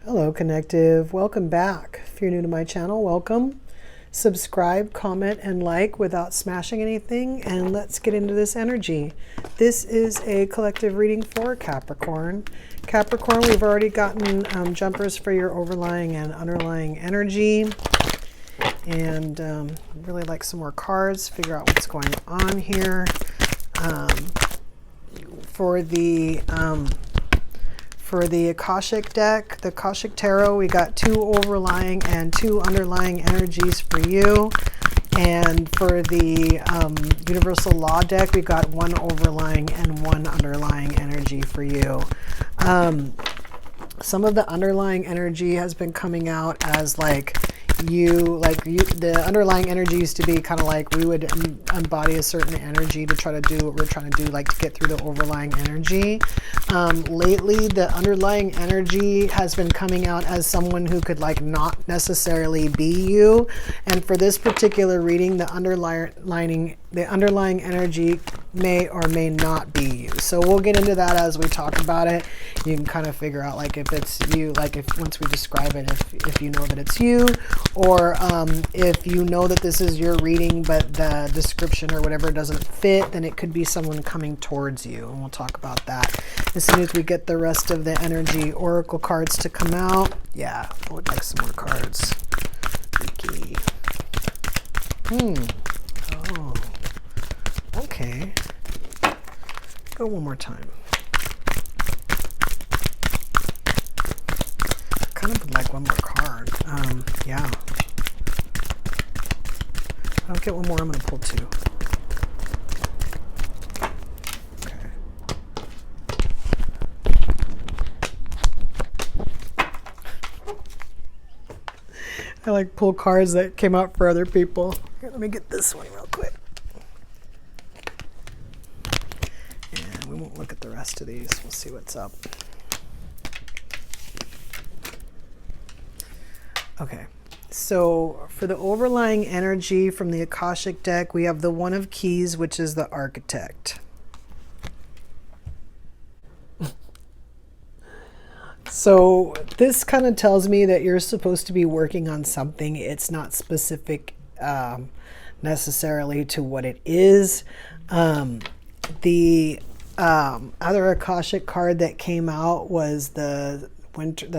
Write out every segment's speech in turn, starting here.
Hello, Connective. Welcome back. If you're new to my channel, welcome. Subscribe, comment, and like without smashing anything, and let's get into this energy. This is a collective reading for Capricorn. Capricorn, we've already gotten jumpers for your overlying and underlying energy, and really like some more cards, figure out what's going on here. For the Akashic deck, the Akashic Tarot, we got 2 overlying and 2 underlying energies for you. And for the Universal Law deck, we got 1 overlying and 1 underlying energy for you. Some of the underlying energy has been coming out as the underlying energy used to be kind of like we would embody a certain energy to try to do what we're trying to do, like to get through the overlying energy. Lately, the underlying energy has been coming out as someone who could like not necessarily be you. And for this particular reading, the underlying energy may or may not be you. So we'll get into that as we talk about it. You can kind of figure out like if it's you, like if once we describe it, if you know that it's you, or if you know that this is your reading but the description or whatever doesn't fit, then it could be someone coming towards you, and we'll talk about that as soon as we get the rest of the energy oracle cards to come out. Yeah, I would like some more cards. Okay. Oh. Okay. Go one more time. Kind of would like one more card. Yeah. I'll get one more. I'm going to pull 2. Okay. I like pull cards that came out for other people. Here, let me get this one real quick. And we won't look at the rest of these. We'll see what's up. Okay. So for the overlying energy from the Akashic deck, we have the 1 of Keys, which is the Architect. So this kind of tells me that you're supposed to be working on something. It's not specific necessarily to what it is. The other Akashic card that came out was the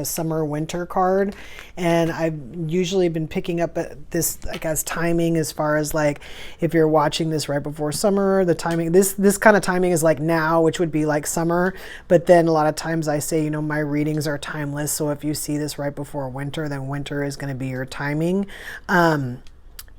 summer winter card, and I've usually been picking up at this like as timing, as far as like if you're watching this right before summer, the timing, this kind of timing is like now, which would be like summer. But then a lot of times I say, you know, my readings are timeless, so if you see this right before winter, then winter is going to be your timing.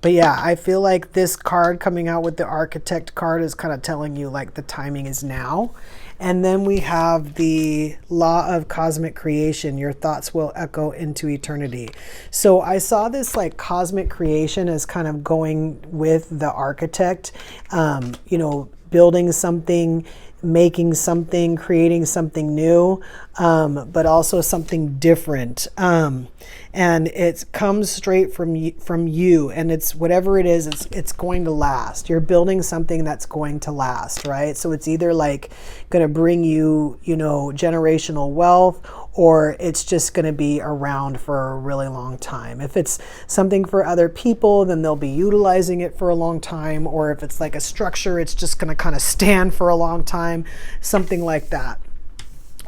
But yeah, I feel like this card coming out with the Architect card is kind of telling you like the timing is now. And then we have the Law of Cosmic Creation. Your thoughts will echo into eternity. So I saw this like cosmic creation as kind of going with the Architect, you know, building something, making something, creating something new, but also something different. And it comes straight from you, and it's whatever it is, it's going to last. You're building something that's going to last, right? So it's either like going to bring you, you know, generational wealth, or it's just going to be around for a really long time. If it's something for other people, then they'll be utilizing it for a long time. Or if it's like a structure, it's just going to kind of stand for a long time, something like that.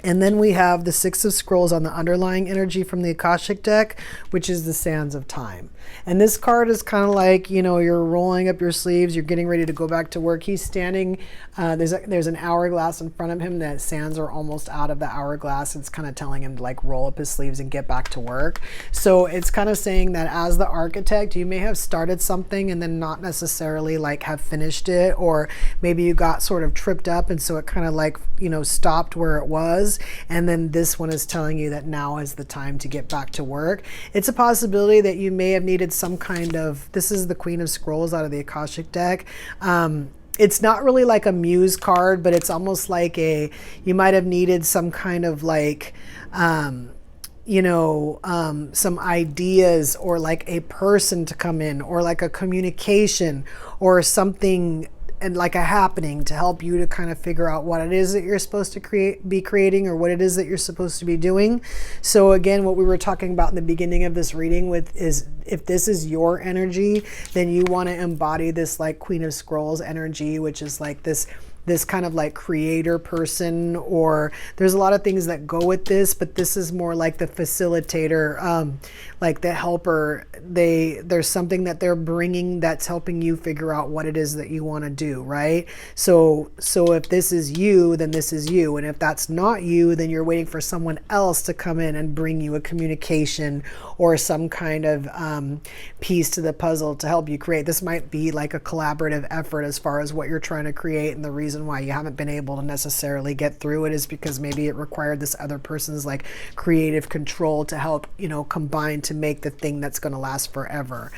And then we have the 6 of Scrolls on the underlying energy from the Akashic deck, which is the Sands of Time. And this card is kind of like, you know, you're rolling up your sleeves, you're getting ready to go back to work. He's standing, there's an hourglass in front of him. The sands are almost out of the hourglass. It's kind of telling him to like roll up his sleeves and get back to work. So it's kind of saying that as the Architect, you may have started something and then not necessarily like have finished it, or maybe you got sort of tripped up, and so it kind of like, you know, stopped where it was. And then this one is telling you that now is the time to get back to work. It's a possibility that you may have needed some kind of, this is the Queen of Scrolls out of the Akashic deck. It's not really like a muse card, but it's almost like you might have needed some kind of like, you know, some ideas, or like a person to come in, or like a communication, or something and like a happening to help you to kind of figure out what it is that you're supposed to be creating, or what it is that you're supposed to be doing. So again, what we were talking about in the beginning of this reading with is, if this is your energy, then you want to embody this like Queen of Scrolls energy, which is like this kind of like creator person, or there's a lot of things that go with this, but this is more like the facilitator, like the helper. There's something that they're bringing that's helping you figure out what it is that you want to do, right? So if this is you, then this is you, and if that's not you, then you're waiting for someone else to come in and bring you a communication or some kind of piece to the puzzle to help you create. This might be like a collaborative effort as far as what you're trying to create, and the reason why you haven't been able to necessarily get through it is because maybe it required this other person's like creative control to help, combine to make the thing that's going to last forever.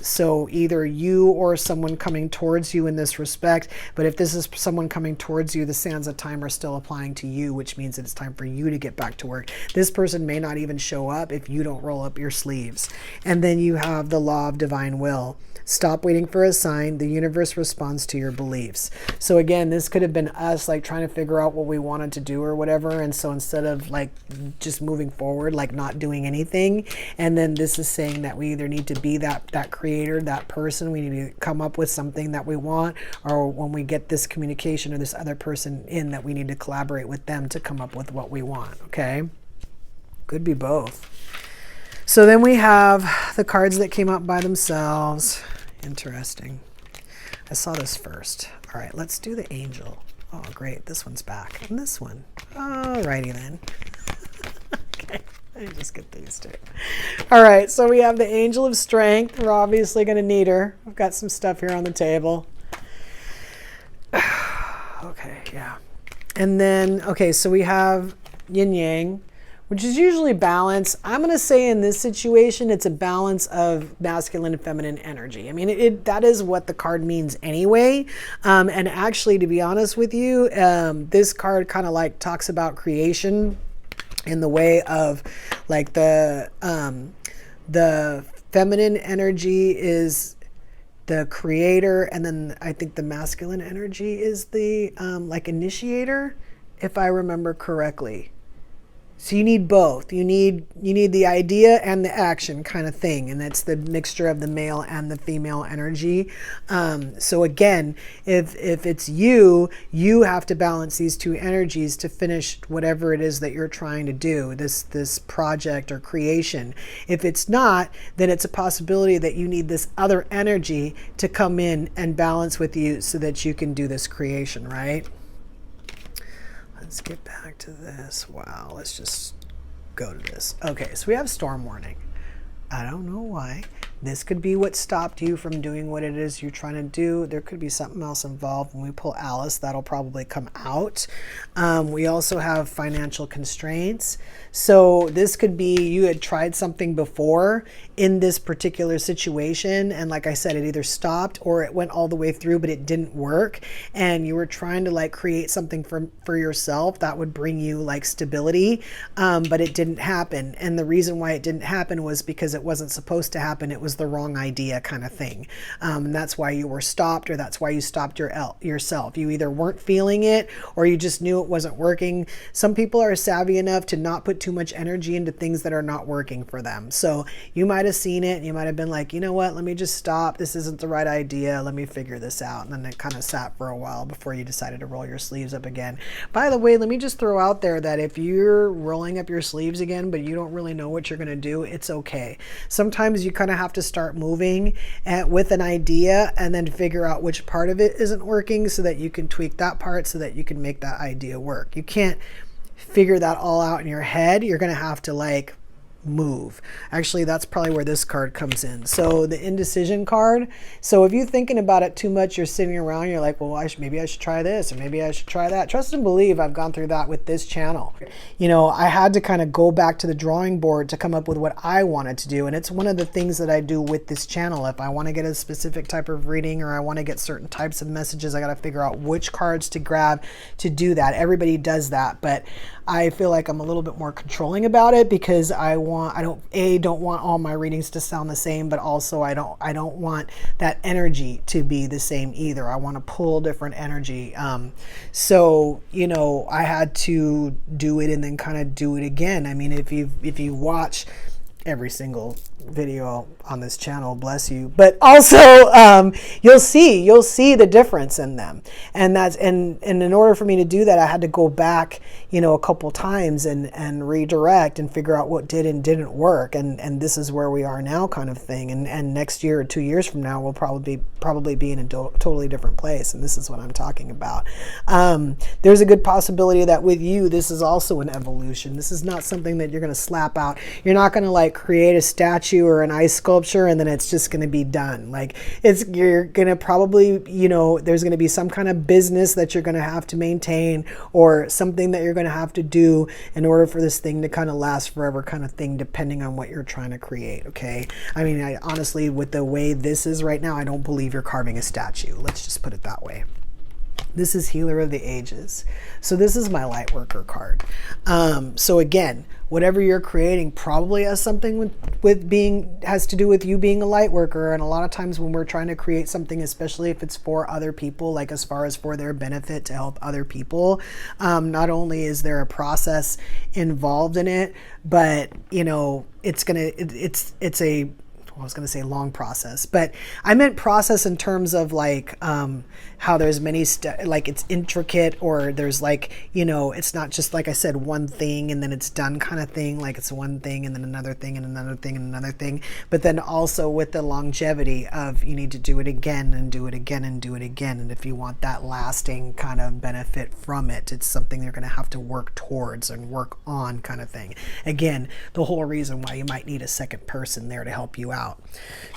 So either you or someone coming towards you in this respect, but if this is someone coming towards you, the sands of time are still applying to you, which means that it's time for you to get back to work. This person may not even show up if you don't roll up your sleeves. And then you have the law of divine will. Stop waiting for a sign. The universe responds to your beliefs. So again, this could have been us like trying to figure out what we wanted to do or whatever. And so instead of like just moving forward, like not doing anything, and then this is saying that we either need to be that creator, that person, we need to come up with something that we want, or when we get this communication or this other person in, that we need to collaborate with them to come up with what we want. Okay. Could be both. So then we have the cards that came up by themselves. Interesting. I saw this first. All right, let's do the angel. Oh, great. This one's back. And this one. All righty then. Okay, let me just get these two. All right, so we have the angel of strength. We're obviously going to need her. I've got some stuff here on the table. Okay, yeah. And then, okay, so we have yin yang, which is usually balance. I'm going to say in this situation, it's a balance of masculine and feminine energy. I mean, that is what the card means anyway. And actually, to be honest with you, this card kind of like talks about creation in the way of like the feminine energy is the creator, and then I think the masculine energy is the like initiator, if I remember correctly. So you need both. You need the idea and the action kind of thing, and that's the mixture of the male and the female energy. So again, if it's you have to balance these two energies to finish whatever it is that you're trying to do, this project or creation. If it's not, then it's a possibility that you need this other energy to come in and balance with you so that you can do this creation, right? Let's get back to this. Wow, let's just go to this. Okay, so we have storm warning. I don't know why. This could be what stopped you from doing what it is you're trying to do. There could be something else involved. When we pull Alice, that'll probably come out. We also have financial constraints. So this could be you had tried something before in this particular situation, and like I said, it either stopped or it went all the way through, but it didn't work, and you were trying to like create something for yourself that would bring you like stability, but it didn't happen. And the reason why it didn't happen was because it wasn't supposed to happen. It was the wrong idea kind of thing, and that's why you were stopped, or that's why you stopped yourself. You either weren't feeling it or you just knew it wasn't working. Some people are savvy enough to not put too much energy into things that are not working for them. So you might have seen it and you might have been like, you know what, let me just stop. This isn't the right idea. Let me figure this out. And then it kind of sat for a while before you decided to roll your sleeves up again. By the way, let me just throw out there that if you're rolling up your sleeves again, but you don't really know what you're going to do, it's okay. Sometimes you kind of have to start moving with an idea and then figure out which part of it isn't working so that you can tweak that part so that you can make that idea work. You can't figure that all out in your head. You're going to have to like move. Actually, that's probably where this card comes in. So the indecision card. So if you're thinking about it too much, you're sitting around, you're like, well, maybe I should try this, or maybe I should try that. Trust and believe, I've gone through that with this channel. You know, I had to kind of go back to the drawing board to come up with what I wanted to do. And it's one of the things that I do with this channel. If I want to get a specific type of reading, or I want to get certain types of messages, I got to figure out which cards to grab to do that. Everybody does that, but I feel like I'm a little bit more controlling about it because I want don't want all my readings to sound the same, but also I don't want that energy to be the same either. I want to pull different energy. So, you know, I had to do it and then kind of do it again. I mean, if you watch every single video on this channel, bless you, but also you'll see the difference in them. And in order for me to do that, I had to go back, you know, a couple times and redirect and figure out what did and didn't work, and this is where we are now, kind of thing. And next year or 2 years from now, we'll probably be in a totally different place, and this is what I'm talking about. There's a good possibility that with you, this is also an evolution. This is not something that you're going to slap out. You're not going to like create a statue or an ice sculpture and then it's just going to be done. Like, you're going to probably, you know, there's going to be some kind of business that you're going to have to maintain, or something that you're going to have to do in order for this thing to kind of last forever, kind of thing, depending on what you're trying to create. Okay. I mean, I honestly, with the way this is right now, I don't believe you're carving a statue. Let's just put it that way. This is Healer of the Ages. So this is my Lightworker card. So again, whatever you're creating probably has something has to do with you being a Lightworker. And a lot of times when we're trying to create something, especially if it's for other people, like as far as for their benefit to help other people, not only is there a process involved in it, but you know, I was going to say long process, but I meant process in terms of like how there's many like it's intricate, or there's like, you know, it's not just, like I said, one thing and then it's done kind of thing. Like it's one thing and then another thing and another thing and another thing. But then also with the longevity of, you need to do it again and do it again and do it again. And if you want that lasting kind of benefit from it, it's something you're going to have to work towards and work on, kind of thing. Again, the whole reason why you might need a second person there to help you out.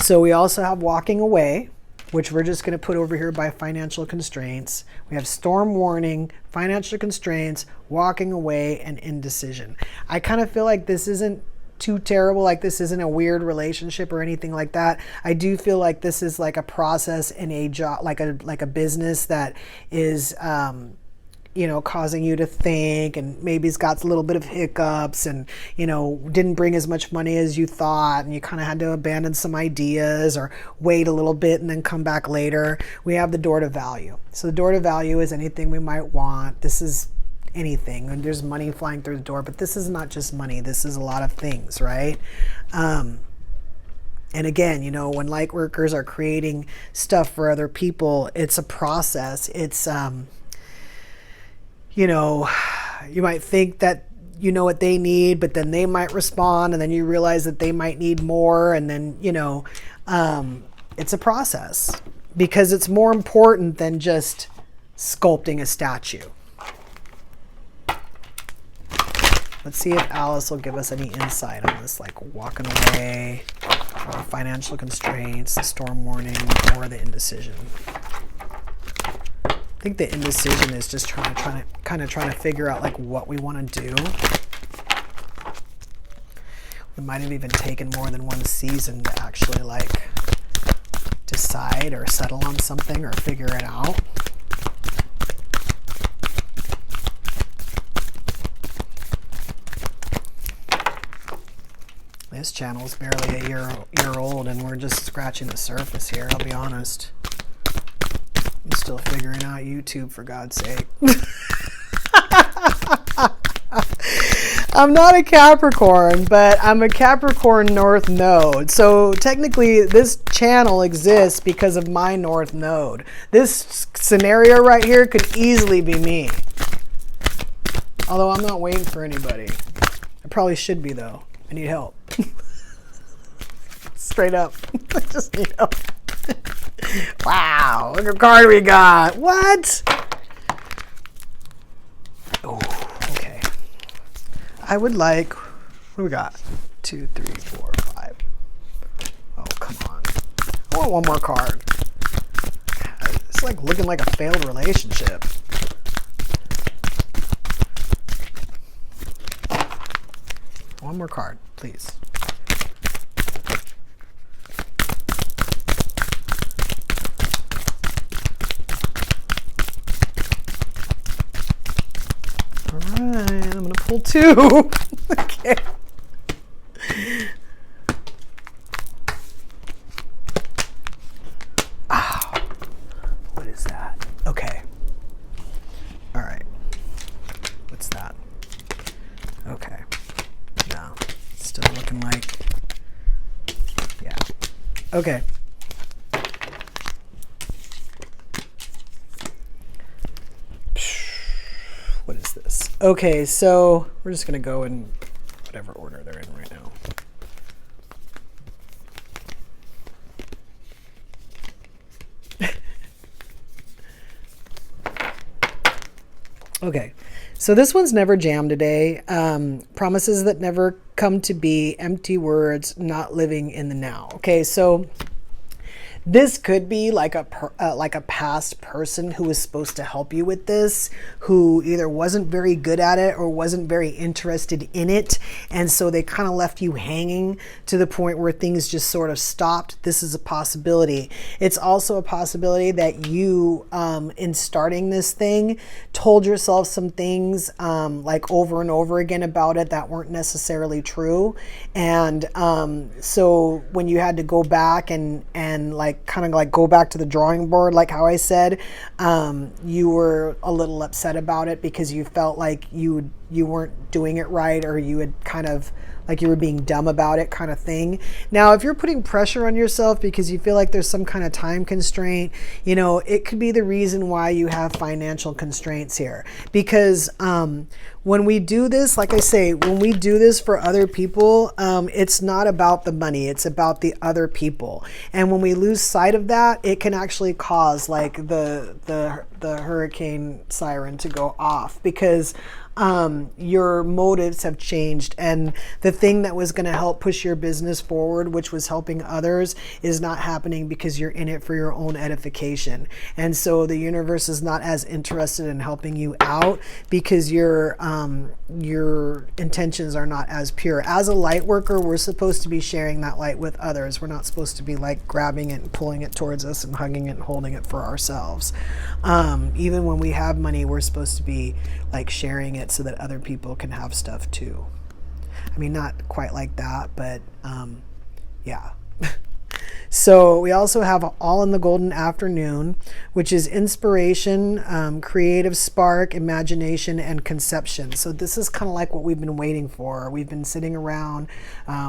So we also have walking away, which we're just going to put over here by financial constraints. We have storm warning, financial constraints, walking away, and indecision. I kind of feel like this isn't too terrible. Like this isn't a weird relationship or anything like that. I do feel like this is like a process in a job, like a business that is, you know, causing you to think, and maybe it's got a little bit of hiccups, and, you know, didn't bring as much money as you thought, and you kind of had to abandon some ideas or wait a little bit and then come back later. We have the door to value. So the door to value is anything we might want. This is anything, and there's money flying through the door, but this is not just money. This is a lot of things, right? And again, you know, when light workers are creating stuff for other people, it's a process. It's, you know, you might think that you know what they need, but then they might respond, and then you realize that they might need more. And then, you know, it's a process, because it's more important than just sculpting a statue. Let's see if Alice will give us any insight on this, like walking away, or financial constraints, the storm warning, or the indecision. I think the indecision is just trying to figure out like what we want to do. We might have even taken more than one season to actually like decide or settle on something or figure it out. This channel is barely a year old, and we're just scratching the surface here, I'll be honest. I'm still figuring out YouTube, for God's sake. I'm not a Capricorn, but I'm a Capricorn North Node. So technically this channel exists because of my North Node. This scenario right here could easily be me. Although I'm not waiting for anybody. I probably should be, though. I need help. Straight up. I just need help. Wow, look what card we got. What? Oh, okay. I would like, what do we got? 2, 3, 4, 5. Oh, come on. I want one more card. It's like looking like a failed relationship. One more card, please. All right, I'm gonna pull 2. Okay. still looking like, yeah. Okay. What is this? Okay, so we're just going to go in whatever order they're in right now. Okay, so this one's never jammed today. Promises that never come to be, empty words, not living in the now. Okay, so this could be like a past person who was supposed to help you with this, who either wasn't very good at it or wasn't very interested in it. And so they kind of left you hanging to the point where things just sort of stopped. This is a possibility. It's also a possibility that you, in starting this thing, told yourself some things like over and over again about it that weren't necessarily true. And so when you had to go back and like kind of like go back to the drawing board, like how I said, you were a little upset about it because you felt like you weren't doing it right, or you had kind of like you were being dumb about it, kind of thing. Now, if you're putting pressure on yourself because you feel like there's some kind of time constraint, you know, it could be the reason why you have financial constraints here. Because when we do this, like I say, when we do this for other people, it's not about the money, it's about the other people. And when we lose sight of that, it can actually cause like the hurricane siren to go off, because your motives have changed, and the thing that was going to help push your business forward, which was helping others, is not happening because you're in it for your own edification. And so the universe is not as interested in helping you out because your intentions are not as pure. As a light worker, we're supposed to be sharing that light with others. We're not supposed to be like grabbing it and pulling it towards us and hugging it and holding it for ourselves. Even when we have money, we're supposed to be like sharing it so that other people can have stuff too. I mean, not quite like that, but yeah. So we also have All in the Golden Afternoon, which is inspiration, creative spark, imagination, and conception. So this is kind of like what we've been waiting for. We've been sitting around,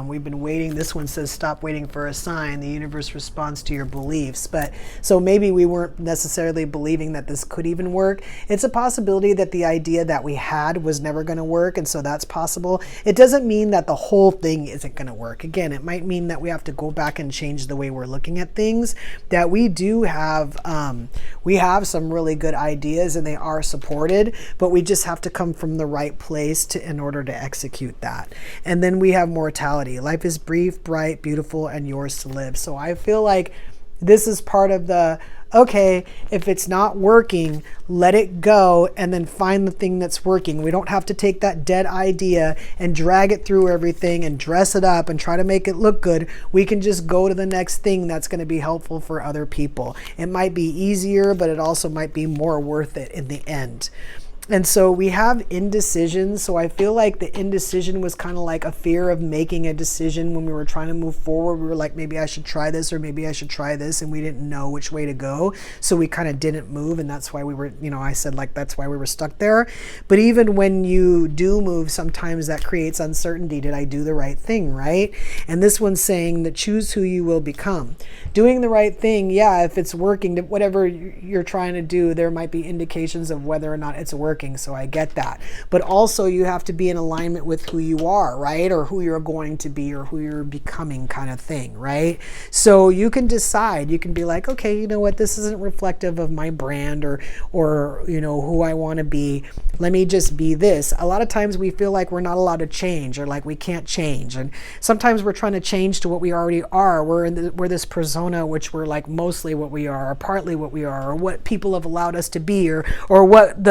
we've been waiting. This one says, stop waiting for a sign. The universe responds to your beliefs. But so maybe we weren't necessarily believing that this could even work. It's a possibility that the idea that we had was never going to work, and so that's possible. It doesn't mean that the whole thing isn't going to work. Again, it might mean that we have to go back and change the way we're looking at things, that we do have some really good ideas and they are supported, but we just have to come from the right place in order to execute that. And then we have mortality. Life is brief, bright, beautiful, and yours to live. So I feel like this is part of the, okay, if it's not working, let it go and then find the thing that's working. We don't have to take that dead idea and drag it through everything and dress it up and try to make it look good. We can just go to the next thing that's going to be helpful for other people. It might be easier, but it also might be more worth it in the end. And so we have indecision. So I feel like the indecision was kind of like a fear of making a decision when we were trying to move forward. We were like, maybe I should try this or maybe I should try this. And we didn't know which way to go. So we kind of didn't move. And that's why we were, you know, I said like, that's why we were stuck there. But even when you do move, sometimes that creates uncertainty. Did I do the right thing, right? And this one's saying that choose who you will become. Doing the right thing, yeah, if it's working, whatever you're trying to do, there might be indications of whether or not it's working. So I get that. But also you have to be in alignment with who you are, right? Or who you're going to be or who you're becoming, kind of thing, right? So you can decide, you can be like, okay, you know what, this isn't reflective of my brand or you know, who I want to be. Let me just be this. A lot of times we feel like we're not allowed to change, or like we can't change. And sometimes we're trying to change to what we already are. We're this persona, which we're like mostly what we are, or partly what we are, or what people have allowed us to be, or what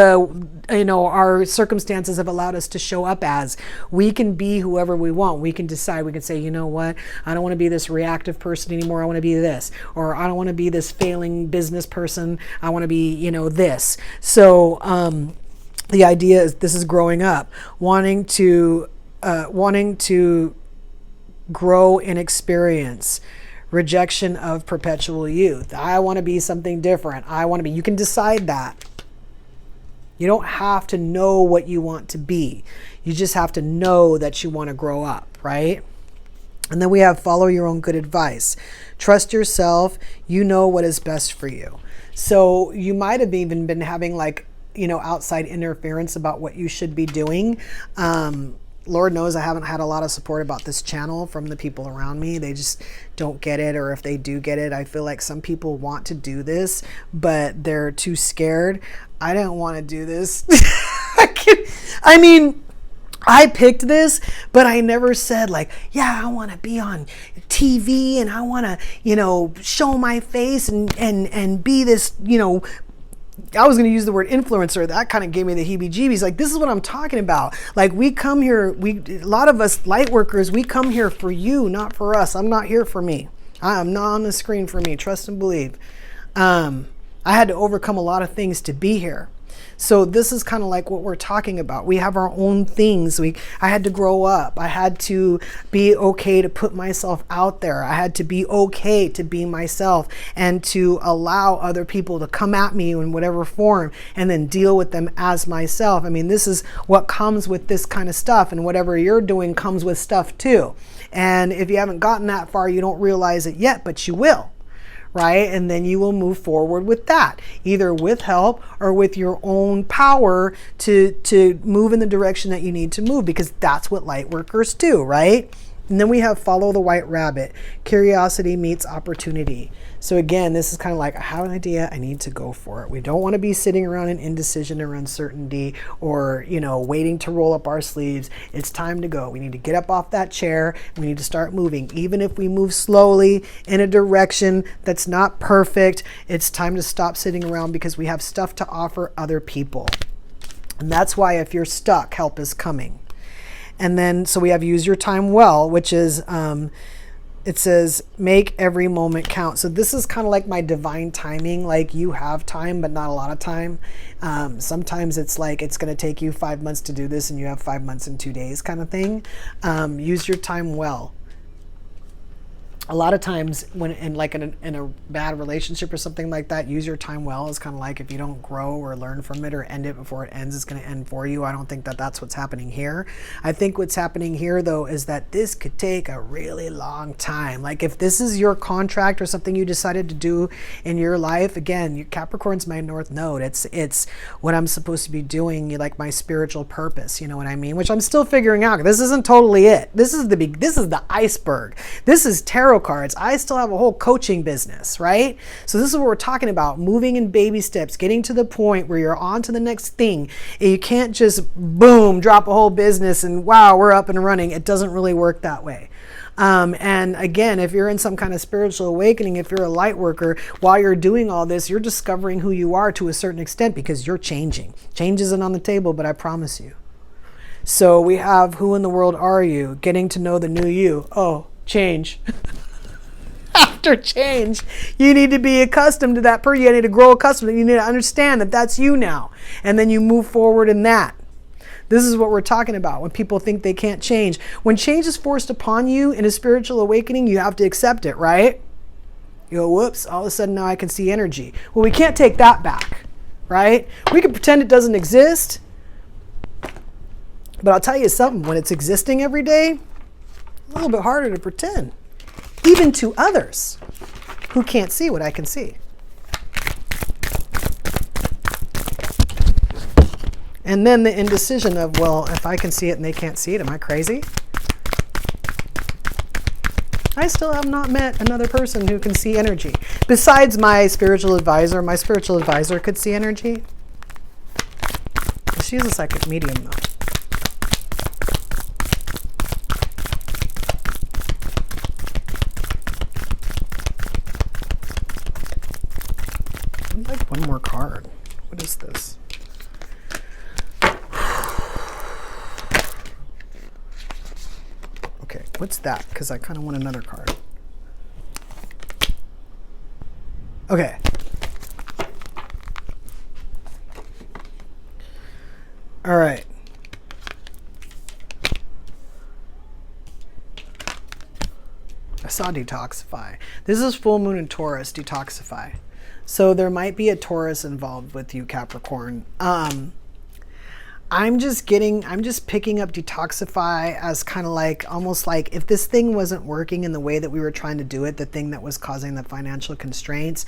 our circumstances have allowed us to show up as. We can be whoever we want. We can decide, we can say, you know what, I don't want to be this reactive person anymore. I want to be this. Or I don't want to be this failing business person. I want to be, you know, this. So the idea is, this is growing up, wanting to grow in experience. Rejection of perpetual youth. I want to be something different. You can decide that. You don't have to know what you want to be. You just have to know that you want to grow up. right? And then we have follow your own good advice. Trust yourself. You know what is best for you. So you might have even been having like, you know, outside interference about what you should be doing. Lord knows I haven't had a lot of support about this channel from the people around me. They just don't get it. Or if they do get it, I feel like some people want to do this, but they're too scared. I don't want to do this. I mean, I picked this, but I never said like, yeah, I want to be on TV and I want to, you know, show my face and be this, you know, I was going to use the word influencer. That kind of gave me the heebie-jeebies. Like, this is what I'm talking about. Like, we come here, a lot of us light workers, we come here for you, not for us. I'm not here for me. I'm not on the screen for me. Trust and believe. I had to overcome a lot of things to be here. So this is kind of like what we're talking about. We have our own things. I had to grow up. I had to be okay to put myself out there. I had to be okay to be myself and to allow other people to come at me in whatever form and then deal with them as myself. I mean, this is what comes with this kind of stuff, and whatever you're doing comes with stuff too. And if you haven't gotten that far, you don't realize it yet, but you will. Right? And then you will move forward with that, either with help or with your own power to move in the direction that you need to move, because that's what light workers do, right? And then we have follow the white rabbit. Curiosity meets opportunity. So again, this is kind of like, I have an idea, I need to go for it. We don't want to be sitting around in indecision or uncertainty or, you know, waiting to roll up our sleeves. It's time to go. We need to get up off that chair. We need to start moving. Even if we move slowly in a direction that's not perfect, it's time to stop sitting around, because we have stuff to offer other people. And that's why if you're stuck, help is coming. And then, so we have use your time well, which is, it says, make every moment count. So this is kind of like my divine timing. Like, you have time, but not a lot of time. Sometimes it's like, it's going to take you 5 months to do this and you have 5 months and 2 days kind of thing. Use your time well. A lot of times when in a bad relationship or something like that, use your time well is kind of like, if you don't grow or learn from it or end it before it ends, it's going to end for you. I don't think that that's what's happening here. I think what's happening here though is that this could take a really long time. Like, if this is your contract or something you decided to do in your life, again, your Capricorn's my North Node. It's what I'm supposed to be doing, like my spiritual purpose, you know what I mean? Which I'm still figuring out. This isn't totally it. This is the iceberg. This is tarot cards. I still have a whole coaching business, right? So this is what we're talking about, moving in baby steps, getting to the point where you're on to the next thing. And you can't just boom, drop a whole business and wow, we're up and running. It doesn't really work that way. And again, if you're in some kind of spiritual awakening, if you're a light worker, while you're doing all this, you're discovering who you are to a certain extent, because you're changing. Change isn't on the table, but I promise you. So we have, who in the world are you? Getting to know the new you. Oh, change. After change, you need to be accustomed to that person. You need to grow accustomed. You need to understand that that's you now. And then you move forward in that. This is what we're talking about when people think they can't change. When change is forced upon you in a spiritual awakening, you have to accept it, right? You go, whoops, all of a sudden now I can see energy. Well, we can't take that back, right? We can pretend it doesn't exist. But I'll tell you something, when it's existing every day, a little bit harder to pretend. Even to others who can't see what I can see. And then the indecision of, well, if I can see it and they can't see it, am I crazy? I still have not met another person who can see energy. Besides my spiritual advisor could see energy. She's a psychic medium though. One more card. What is this? Okay, what's that? Because I kind of want another card. Okay. All right. I saw detoxify. This is full moon in Taurus, detoxify. So there might be a Taurus involved with you, Capricorn. I'm just picking up detoxify as kind of like, almost like if this thing wasn't working in the way that we were trying to do it, the thing that was causing the financial constraints,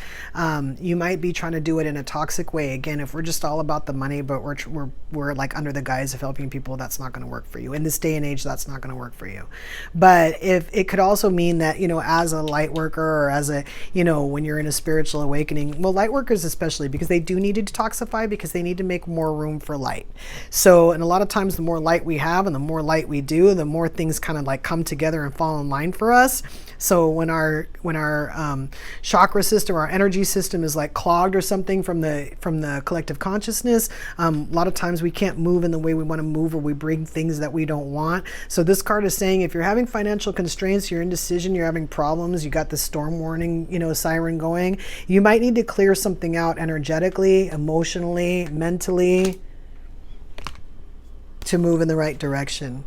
you might be trying to do it in a toxic way. Again, if we're just all about the money, but we're like under the guise of helping people, that's not going to work for you. In this day and age, that's not going to work for you. But if it could also mean that, you know, as a light worker, or as a, you know, when you're in a spiritual awakening, well, light workers especially, because they do need to detoxify, because they need to make more room for light. So, and a lot of times the more light we have and the more light we do, the more things kind of like come together and fall in line for us. So when our chakra system, our energy system is like clogged or something from the collective consciousness, a lot of times we can't move in the way we want to move, or we bring things that we don't want. So this card is saying, if you're having financial constraints, you're indecision, you're having problems, you got the storm warning, you know, siren going, you might need to clear something out energetically, emotionally, mentally, to move in the right direction.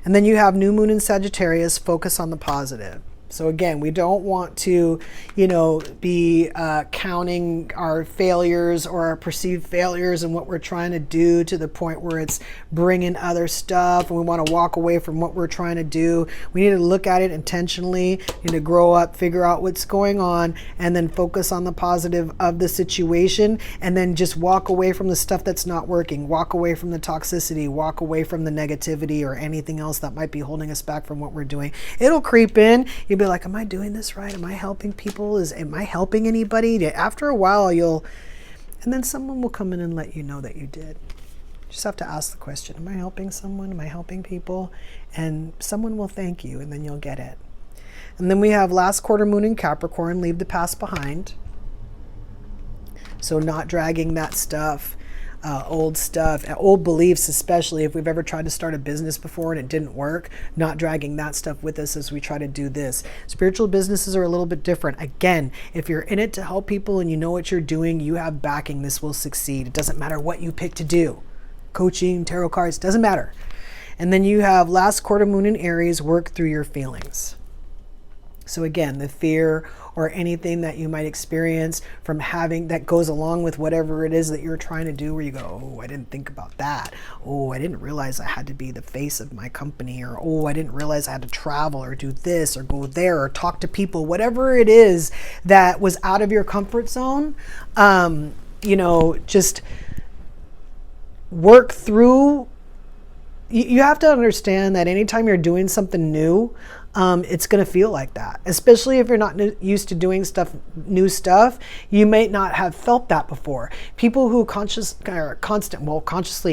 And then you have new moon in Sagittarius, focus on the positive. So again, we don't want to, you know, be counting our failures or our perceived failures and what we're trying to do to the point where it's bringing other stuff and we want to walk away from what we're trying to do. We need to look at it intentionally, need to grow up, figure out what's going on, and then focus on the positive of the situation, and then just walk away from the stuff that's not working, walk away from the toxicity, walk away from the negativity or anything else that might be holding us back from what we're doing. It'll creep in. You'll be like, am I doing this right? Am I helping people? Am I helping anybody? After a while, and then someone will come in and let you know that you did. You just have to ask the question, am I helping someone? Am I helping people? And someone will thank you, and then you'll get it. And then we have last quarter moon in Capricorn, leave the past behind. So not dragging that stuff, old stuff, old beliefs, especially if we've ever tried to start a business before and it didn't work, not dragging that stuff with us as we try to do this. Spiritual businesses are a little bit different. Again, if you're in it to help people and you know what you're doing, you have backing, this will succeed. It doesn't matter what you pick to do. Coaching, tarot cards, doesn't matter. And then you have last quarter moon in Aries, work through your feelings. So again, the fear or anything that you might experience from having that goes along with whatever it is that you're trying to do, where you go, oh, I didn't think about that. Oh, I didn't realize I had to be the face of my company, or oh, I didn't realize I had to travel or do this or go there or talk to people, whatever it is that was out of your comfort zone, you know, just work through. You have to understand that anytime you're doing something new, it's going to feel like that, especially if you're not used to doing new stuff. You may not have felt that before. People who consciously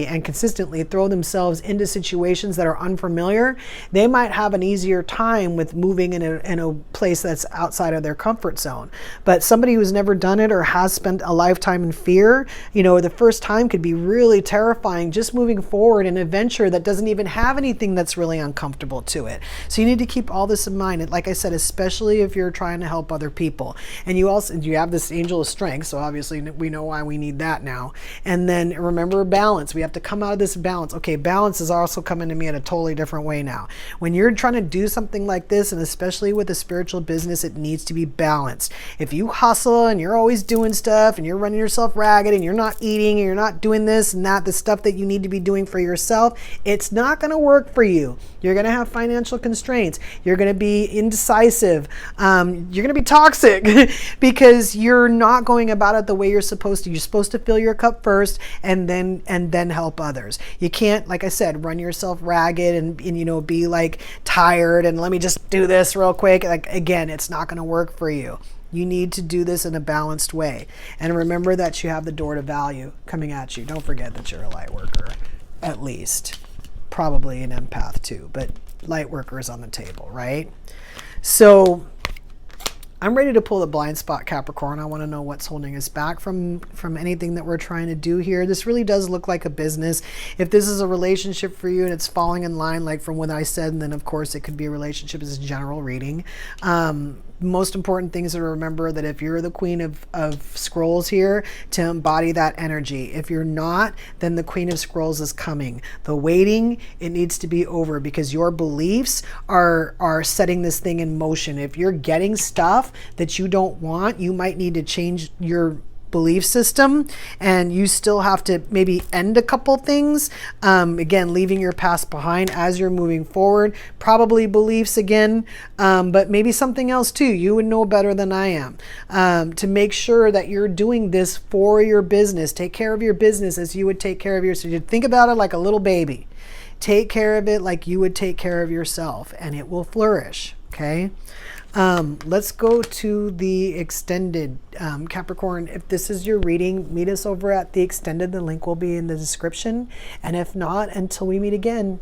and consistently throw themselves into situations that are unfamiliar, they might have an easier time with moving in a place that's outside of their comfort zone. But somebody who's never done it or has spent a lifetime in fear, you know, the first time could be really terrifying, just moving forward in a venture that doesn't even have anything that's really uncomfortable to it. So you need to keep all this in mind. And like I said, especially if you're trying to help other people. And you have this angel of strength. So obviously we know why we need that now. And then remember balance. We have to come out of this balance. Okay, balance is also coming to me in a totally different way now. When you're trying to do something like this, and especially with a spiritual business, it needs to be balanced. If you hustle and you're always doing stuff and you're running yourself ragged and you're not eating and you're not doing this and that, the stuff that you need to be doing for yourself, it's not going to work for you. You're going to have financial constraints. You're going to be indecisive. You're going to be toxic because you're not going about it the way you're supposed to. You're supposed to fill your cup first and then help others. You can't, like I said, run yourself ragged and you know, be like tired and let me just do this real quick. Like, again, it's not going to work for you. You need to do this in a balanced way. And remember that you have the door to value coming at you. Don't forget that you're a light worker, at least. Probably an empath too, but light worker is on the table, right? So I'm ready to pull the blind spot, Capricorn. I want to know what's holding us back from anything that we're trying to do here. This really does look like a business. If this is a relationship for you and it's falling in line, like from what I said, and then of course it could be a relationship as a general reading. Most important things to remember that if you're the queen of scrolls here, to embody that energy. If you're not, then the queen of scrolls is coming. The waiting, it needs to be over because your beliefs are setting this thing in motion. If you're getting stuff that you don't want, you might need to change your belief system, and you still have to maybe end a couple things. Again, leaving your past behind as you're moving forward, probably beliefs again, but maybe something else too. You would know better than I am, to make sure that you're doing this for your business. Take care of your business as you would take care of yourself. So you think about it like a little baby. Take care of it like you would take care of yourself, and it will flourish. Okay. Let's go to the extended, Capricorn. If this is your reading, meet us over at the extended. The link will be in the description. And if not, until we meet again,